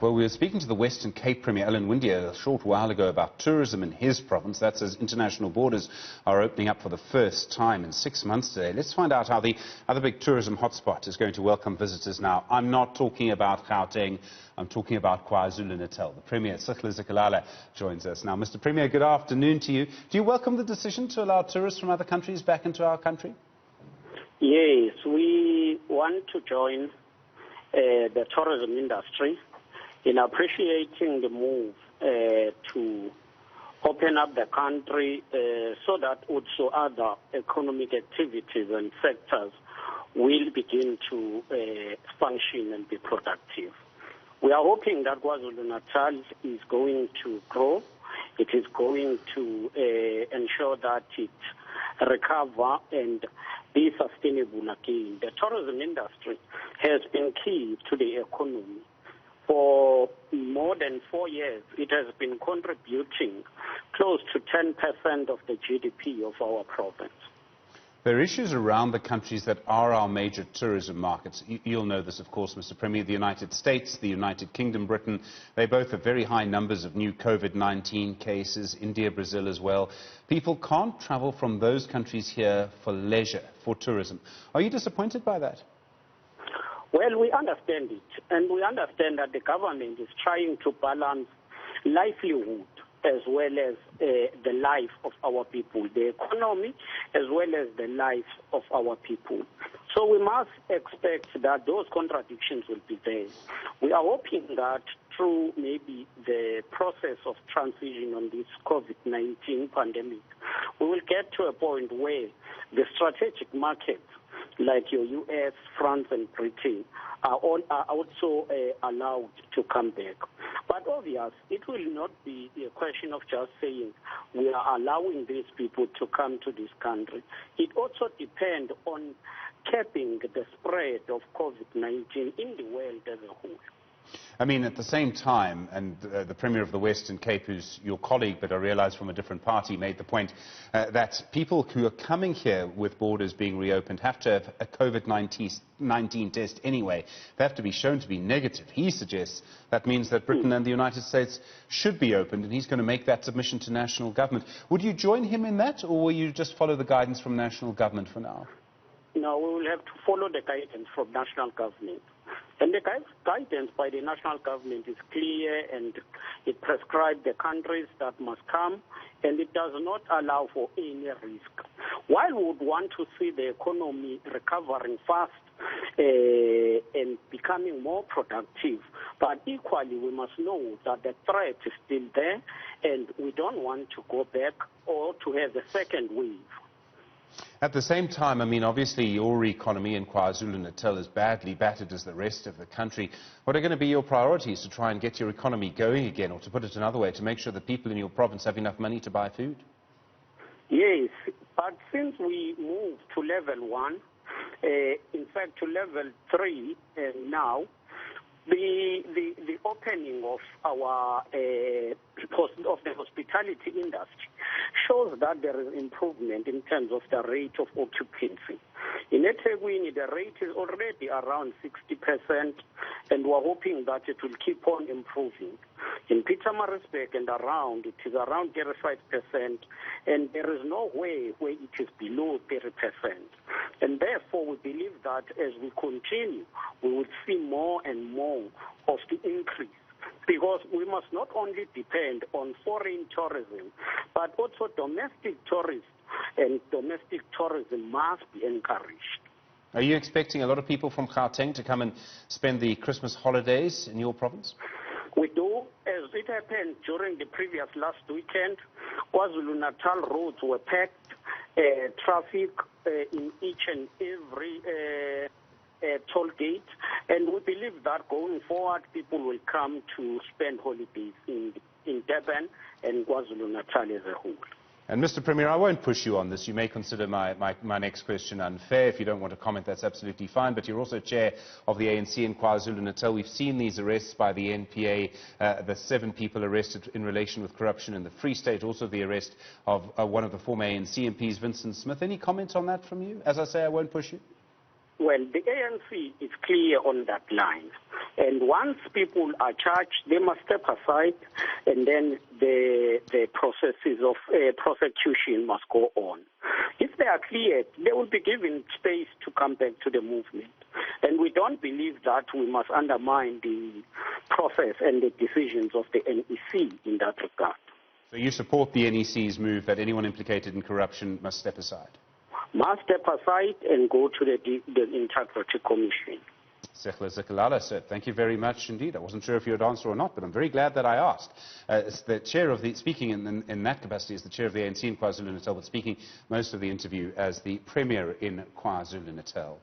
Well, we were speaking to the Western Cape Premier a short while ago about tourism in his province. That's as international borders are opening up for the first time in 6 months today. Let's find out how the other big tourism hotspot is going to welcome visitors now. I'm not talking about Gauteng, I'm talking about KwaZulu-Natal. The Premier Sihle Zikalala joins us now. Mr. Premier, good afternoon to you. Do you welcome the decision to allow tourists from other countries back into our country? Yes, we want to join the tourism industry in appreciating the move to open up the country so that also other economic activities and sectors will begin to function and be productive. We are hoping that KwaZulu-Natal is going to grow. It is going to ensure that it recover and be sustainable again. The tourism industry has been key to the economy. For more than 4 years, it has been contributing close to 10% of the GDP of our province. There are issues around the countries that are our major tourism markets. You'll know this, of course, Mr. Premier. The United States, the United Kingdom, Britain, they both have very high numbers of new COVID-19 cases. India, Brazil as well. People can't travel from those countries here for leisure, for tourism. Are you disappointed by that? Well, we understand it, and we understand that the government is trying to balance livelihood as well as the life of our people, the economy as well as the life of our people. So we must expect that those contradictions will be there. We are hoping that through maybe the process of transition on this COVID-19 pandemic, we will get to a point where the strategic markets like your US, France, and Britain are also allowed to come back. But obviously, it will not be a question of just saying we are allowing these people to come to this country. It also depends on capping the spread of COVID-19 in the world as a whole. I mean, at the same time, and the Premier of the Western Cape, who's your colleague, but I realise from a different party, made the point that people who are coming here with borders being reopened have to have a COVID-19 test anyway. They have to be shown to be negative. He suggests that means that Britain and the United States should be opened, and he's going to make that submission to national government. Would you join him in that, or will you just follow the guidance from national government for now? No, we will have to follow the guidance from national government. And the guidance by the national government is clear, and it prescribes the countries that must come, and it does not allow for any risk. While we would want to see the economy recovering fast and becoming more productive, but equally we must know that the threat is still there, and we don't want to go back or to have a second wave. At the same time, I mean, obviously your economy in KwaZulu-Natal is badly battered as the rest of the country. What are going to be your priorities to try and get your economy going again, or to put it another way, to make sure that people in your province have enough money to buy food? Yes, but since we moved to level 1, in fact to level 3 now, the opening of our of the hospitality industry shows that there is improvement in terms of the rate of occupancy. In eThekwini, the rate is already around 60%, and we're hoping that it will keep on improving. In Pietermaritzburg and around, it is around 35%, and there is no way where it is below 30%. And therefore, we believe that as we continue, we will see more and more of the increase. Because we must not only depend on foreign tourism, but also domestic tourists, and domestic tourism must be encouraged. Are you expecting a lot of people from Gauteng to come and spend the Christmas holidays in your province? We do. As it happened during the previous last weekend, KwaZulu-Natal roads were packed, traffic in each and every toll gate, and we believe that going forward people will come to spend holidays in Durban and KwaZulu-Natal as a whole. And Mr. Premier, I won't push you on this. You may consider my next question unfair. If you don't want to comment, that's absolutely fine. But you're also chair of the ANC in KwaZulu-Natal. We've seen these arrests by the NPA, the 7 people arrested in relation with corruption in the Free State, also the arrest of one of the former ANC MPs, Vincent Smith. Any comment on that from you? As I say, I won't push you. Well, the ANC is clear on that line. And once people are charged, they must step aside, and then the processes of prosecution must go on. If they are cleared, they will be given space to come back to the movement. And we don't believe that we must undermine the process and the decisions of the NEC in that regard. So you support the NEC's move that anyone implicated in corruption must step aside? Must step aside and go to the Integrity Commission. Sihle Zikalala, sir, thank you very much indeed. I wasn't sure if you would answer or not, but I'm very glad that I asked. As the chair of the, speaking in that capacity as the chair of the ANC in KwaZulu-Natal, but speaking most of the interview as the Premier in KwaZulu-Natal.